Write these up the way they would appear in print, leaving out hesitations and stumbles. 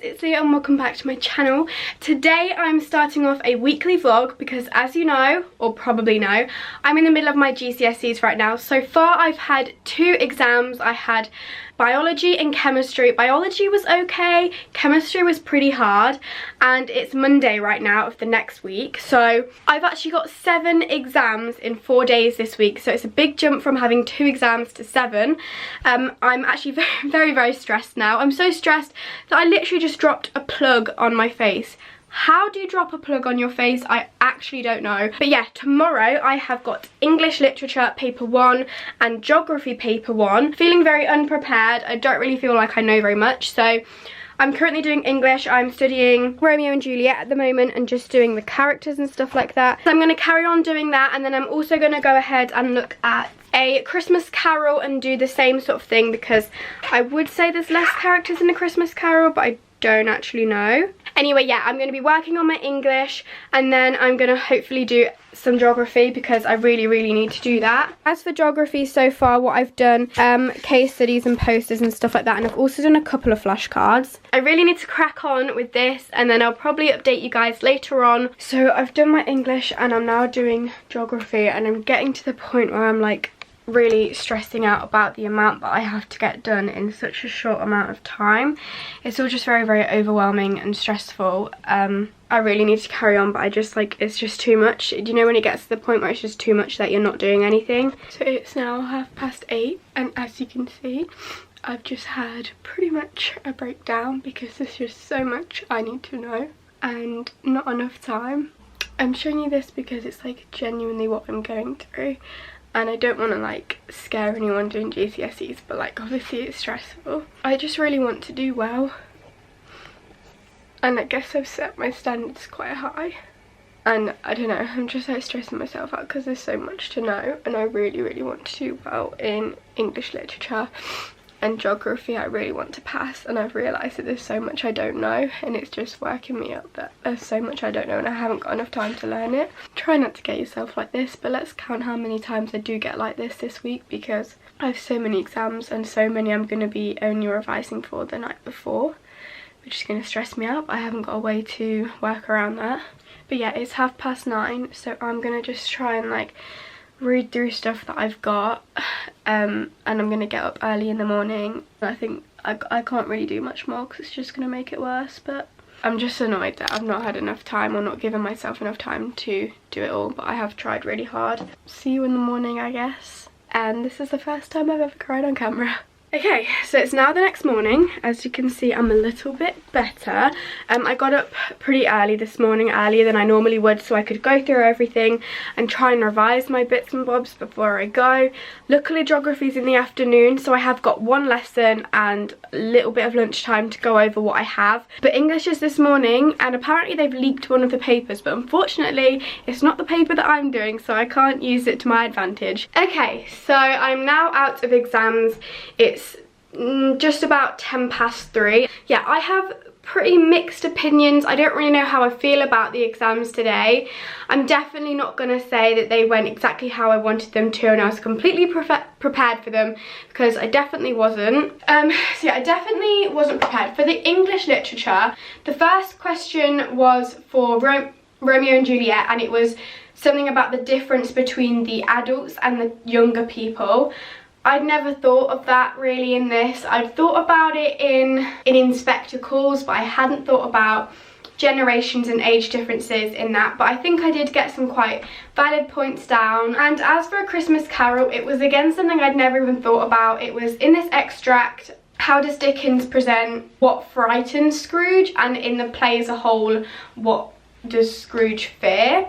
it's Leah and welcome back to my channel. Today I'm starting off a weekly vlog because, as you know, or probably know, I'm in the middle of my GCSEs right now. So far I've had 2 exams. I had biology and chemistry. Biology was okay, chemistry was pretty hard, and it's Monday right now of the next week. So I've actually got 7 exams in 4 days this week, so it's a big jump from having 2 exams to 7. I'm actually very stressed now. I'm so stressed that I literally just dropped a plug on my face. How do you drop a plug on your face? I actually don't know. But yeah, tomorrow I have got English Literature Paper 1 and Geography Paper 1. Feeling very unprepared. I don't really feel like I know very much. So I'm currently doing English. I'm studying Romeo and Juliet at the moment and just doing the characters and stuff like that. So I'm going to carry on doing that, and then I'm also going to go ahead and look at a Christmas Carol and do the same sort of thing, because I would say there's less characters in a Christmas Carol, but I don't actually know. Anyway, yeah, I'm going to be working on my English, and then I'm going to hopefully do some geography because I really need to do that. As for geography so far, what I've done, case studies and posters and stuff like that, and I've also done a couple of flashcards. I really need to crack on with this, and then I'll probably update you guys later on. So I've done my English and I'm now doing geography, and I'm getting to the point where I'm like really stressing out about the amount that I have to get done in such a short amount of time. It's all just very overwhelming and stressful. I really need to carry on, but I just like, it's just too much. Do you know when it gets to the point where it's just too much that you're not doing anything? So it's now 8:30, and as you can see, I've just had pretty much a breakdown because there's just so much I need to know and not enough time. I'm showing you this because it's like genuinely what I'm going through. And I don't want to like scare anyone doing GCSEs, but like obviously it's stressful. I just really want to do well, and I guess I've set my standards quite high, and I don't know, I'm just like stressing myself out because there's so much to know, and I really want to do well in English literature and geography. I really want to pass, and I've realised that there's so much I don't know, and it's just working me up that there's so much I don't know and I haven't got enough time to learn it. Try not to get yourself like this, but let's count how many times I do get like this week, because I have so many exams and so many I'm going to be only revising for the night before, which is going to stress me out. I haven't got a way to work around that. But yeah, it's 9:30, so I'm going to just try and like read through stuff that I've got, and I'm gonna get up early in the morning. I think I can't really do much more because it's just gonna make it worse, but I'm just annoyed that I've not had enough time or not given myself enough time to do it all, but I have tried really hard. See you in the morning, I guess. And this is the first time I've ever cried on camera. Okay, so it's now the next morning. As you can see, I'm a little bit better. I got up pretty early this morning, earlier than I normally would, so I could go through everything and try and revise my bits and bobs before I go. Luckily, geography's in the afternoon, so I have got 1 lesson and a little bit of lunchtime to go over what I have. But English is this morning, and apparently they've leaked one of the papers, but unfortunately, it's not the paper that I'm doing, so I can't use it to my advantage. Okay, so I'm now out of exams. It's just about 3:10. Yeah, I have pretty mixed opinions. I don't really know how I feel about the exams today. I'm definitely not going to say that they went exactly how I wanted them to, and I was completely prepared for them, because I definitely wasn't. So yeah, I definitely wasn't prepared. For the English literature, the first question was for Romeo and Juliet, and it was something about the difference between the adults and the younger people. I'd never thought of that really in this. I'd thought about it in Inspector Calls, but I hadn't thought about generations and age differences in that. But I think I did get some quite valid points down. And as for A Christmas Carol, it was again something I'd never even thought about. It was in this extract, how does Dickens present what frightens Scrooge, and in the play as a whole, what does Scrooge fear?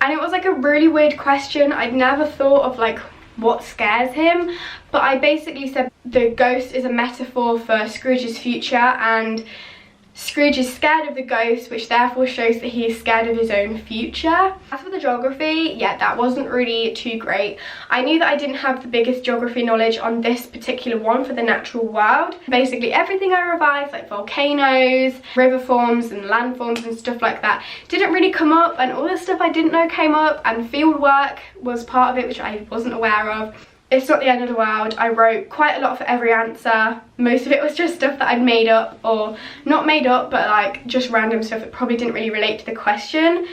And it was like a really weird question. I'd never thought of like what scares him, but I basically said the ghost is a metaphor for Scrooge's future, and Scrooge is scared of the ghost, which therefore shows that he is scared of his own future. As for the geography, yeah, that wasn't really too great. I knew that I didn't have the biggest geography knowledge on this particular one for the natural world. Basically everything I revised, like volcanoes, river forms and landforms and stuff like that, didn't really come up, and all the stuff I didn't know came up, and field work was part of it, which I wasn't aware of. it's not the end of the world. I wrote quite a lot for every answer. Most of it was just stuff that I'd made up, or not made up, but like just random stuff that probably didn't really relate to the question.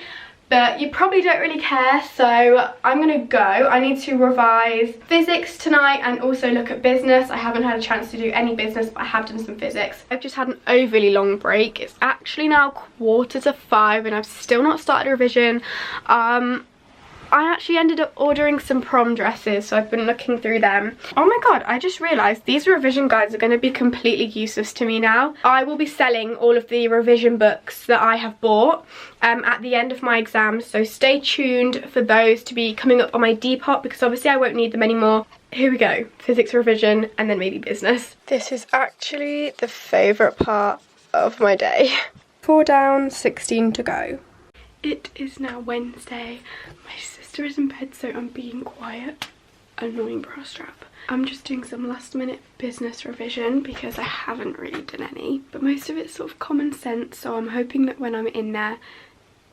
But you probably don't really care, so I'm gonna go. I need to revise physics tonight and also look at business. I haven't had a chance to do any business, but I have done some physics. I've just had an overly long break. It's actually now 5:15 and I've still not started revision. I actually ended up ordering some prom dresses, so I've been looking through them. Oh my god, I just realised these revision guides are going to be completely useless to me now. I will be selling all of the revision books that I have bought at the end of my exams, so stay tuned for those to be coming up on my Depop, because obviously I won't need them anymore. Here we go, physics revision and then maybe business. This is actually the favourite part of my day. 4 down, 16 to go. It is now Wednesday. My sister is in bed, so I'm being quiet. Annoying bra strap. I'm just doing some last minute business revision because I haven't really done any, but most of it's sort of common sense, so I'm hoping that when I'm in there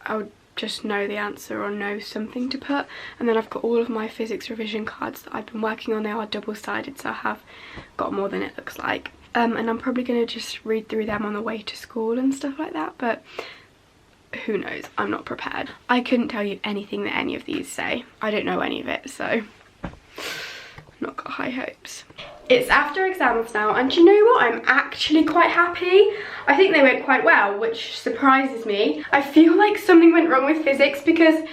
I'll just know the answer or know something to put. And then I've got all of my physics revision cards that I've been working on. They are double-sided, so I have got more than it looks like. And I'm probably going to just read through them on the way to school and stuff like that, but who knows, I'm not prepared. I couldn't tell you anything that any of these say. I don't know any of it, so I've not got high hopes. It's after exams now, and do you know what? I'm actually quite happy. I think they went quite well, which surprises me. I feel like something went wrong with physics because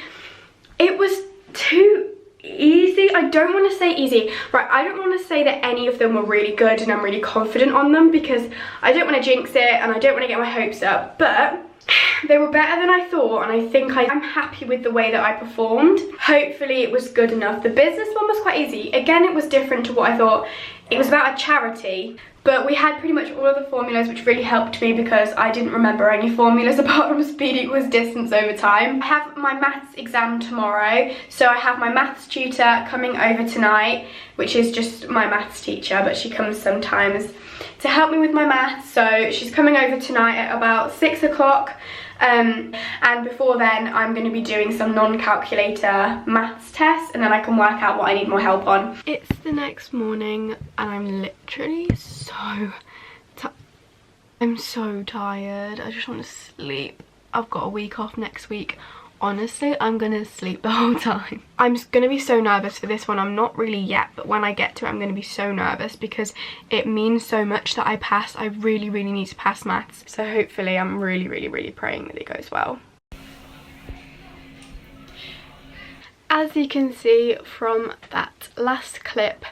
it was too easy. I don't want to say easy. Right, I don't want to say that any of them were really good and I'm really confident on them, because I don't want to jinx it and I don't want to get my hopes up, but they were better than I thought, and I think I'm happy with the way that I performed. Hopefully it was good enough. The business one was quite easy. Again, it was different to what I thought. It was about a charity, but we had pretty much all of the formulas, which really helped me because I didn't remember any formulas apart from speed equals distance over time. I have my maths exam tomorrow, so I have my maths tutor coming over tonight, which is just my maths teacher, but she comes sometimes to help me with my maths. So she's coming over tonight at about 6 o'clock. And before then I'm going to be doing some non-calculator maths tests, and then I can work out what I need more help on. It's the next morning and I'm literally I'm so tired. I just want to sleep. I've got a week off next week. Honestly, I'm gonna sleep the whole time. I'm gonna be so nervous for this one. I'm not really yet, but when I get to it I'm gonna be so nervous because it means so much that I pass. I really need to pass maths, so hopefully I'm really praying that it goes well. As you can see from that last clip,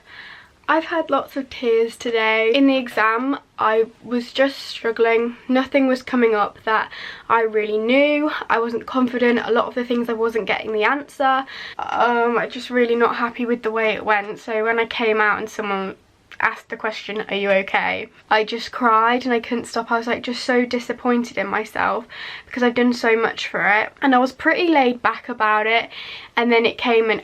I've had lots of tears today. In the exam, I was just struggling. Nothing was coming up that I really knew. I wasn't confident. A lot of the things I wasn't getting the answer. I'm just really not happy with the way it went. So when I came out and someone asked the question, "Are you okay?" I just cried and I couldn't stop. I was like just so disappointed in myself because I've done so much for it. And I was pretty laid back about it. And then it came and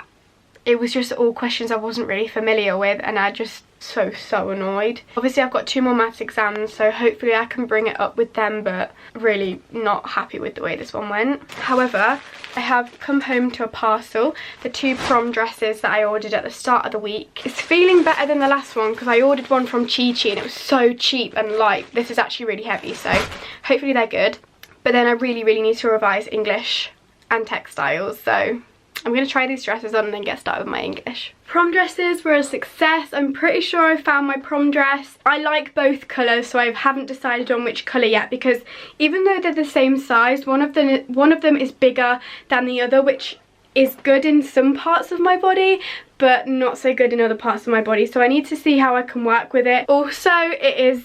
it was just all questions I wasn't really familiar with, and I just so annoyed. Obviously I've got 2 more maths exams, so hopefully I can bring it up with them, but really not happy with the way this one went. However, I have come home to a parcel, the 2 prom dresses that I ordered at the start of the week. It's feeling better than the last one because I ordered one from Chi Chi and it was so cheap and light. This is actually really heavy, so hopefully they're good. But then I really need to revise English and textiles, so I'm going to try these dresses on and then get started with my English. Prom dresses were a success. I'm pretty sure I found my prom dress. I like both colours, so I haven't decided on which colour yet, because even though they're the same size, one of them is bigger than the other, which is good in some parts of my body but not so good in other parts of my body, so I need to see how I can work with it. Also,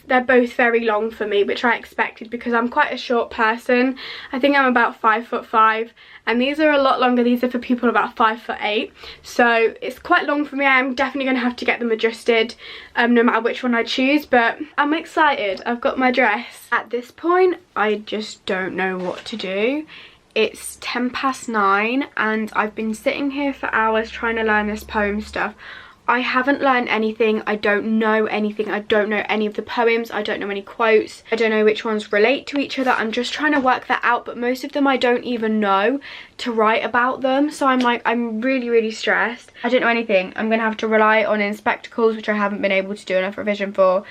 they're both very long for me, which I expected because I'm quite a short person. I think I'm about 5'5", and these are a lot longer. These are for people about 5'8", so it's quite long for me. I'm definitely going to have to get them adjusted no matter which one I choose, but I'm excited. I've got my dress. At this point I just don't know what to do. It's 9:10 and I've been sitting here for hours trying to learn this poem stuff. I haven't learned anything. I don't know anything. I don't know any of the poems. I don't know any quotes. I don't know which ones relate to each other. I'm just trying to work that out, but most of them I don't even know to write about them. So I'm like, I'm really, really stressed. I don't know anything. I'm going to have to rely on Inspectacles, which I haven't been able to do enough revision for,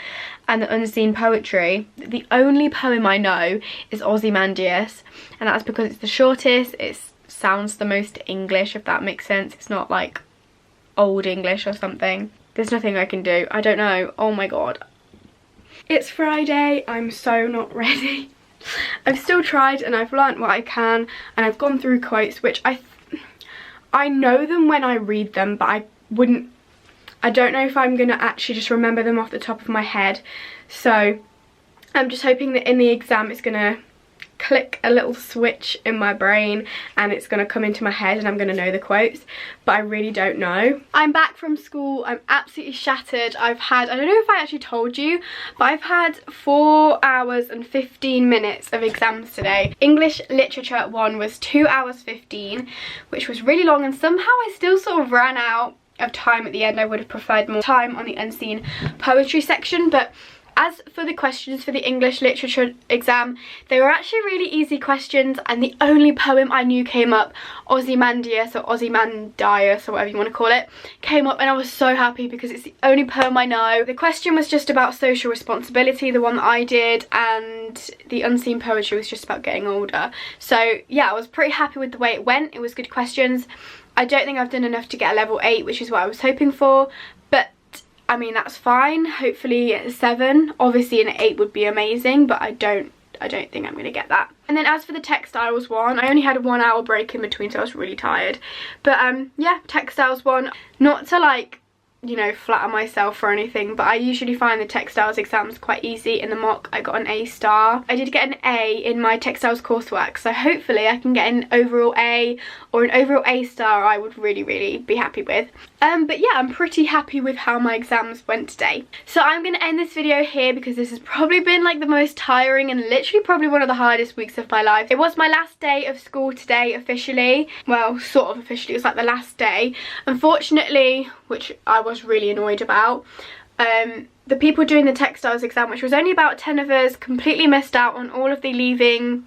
and the unseen poetry. The only poem I know is Ozymandias, and that's because it's the shortest. It sounds the most English, if that makes sense. It's not like old English or something. There's nothing I can do. I don't know. Oh my god. It's Friday. I'm so not ready. I've still tried and I've learnt what I can, and I've gone through quotes, which I know them when I read them, but I don't know if I'm gonna actually just remember them off the top of my head. So I'm just hoping that in the exam it's gonna click a little switch in my brain and it's gonna come into my head and I'm gonna know the quotes, but I really don't know. I'm back from school. I'm absolutely shattered. I've had, I don't know if I actually told you, but I've had 4 hours and 15 minutes of exams today. English Literature 1 was 2 hours 15, which was really long, and somehow I still sort of ran out of time at the end. I would have preferred more time on the unseen poetry section, but as for the questions for the English literature exam, they were actually really easy questions, and the only poem I knew came up, Ozymandias or Ozymandias or whatever you want to call it, came up, and I was so happy because it's the only poem I know. The question was just about social responsibility, the one that I did, and the unseen poetry was just about getting older. So yeah, I was pretty happy with the way it went. It was good questions. I don't think I've done enough to get a level 8, which is what I was hoping for, but I mean, that's fine. Hopefully a 7. Obviously an 8 would be amazing, but I don't think I'm going to get that. And then as for the textiles one, I only had a 1 hour break in between, so I was really tired. But yeah, textiles one, not to like, you know, flatter myself or anything, but I usually find the textiles exams quite easy. In the mock I got an A star. I did get an A in my textiles coursework, so hopefully I can get an overall A or an overall A star. I would really, really be happy with. But yeah, I'm pretty happy with how my exams went today. So I'm going to end this video here because this has probably been like the most tiring and literally probably one of the hardest weeks of my life. It was my last day of school today officially. Well, sort of officially. It was like the last day. Unfortunately, which I was really annoyed about, the people doing the textiles exam, which was only about 10 of us, completely missed out on all of the leaving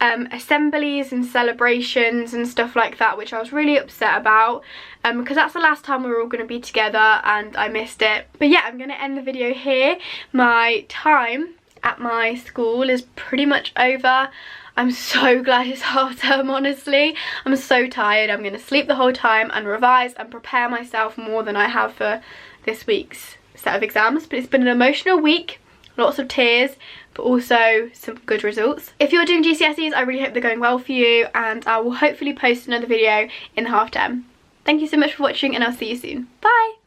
assemblies and celebrations and stuff like that, which I was really upset about, because that's the last time we were all going to be together and I missed it. But yeah, I'm going to end the video here. My time at my school is pretty much over. I'm so glad it's half term, honestly. I'm so tired. I'm going to sleep the whole time and revise and prepare myself more than I have for this week's set of exams. But it's been an emotional week, lots of tears, but also some good results. If you're doing GCSEs, I really hope they're going well for you, and I will hopefully post another video in the half term. Thank you so much for watching, and I'll see you soon. Bye!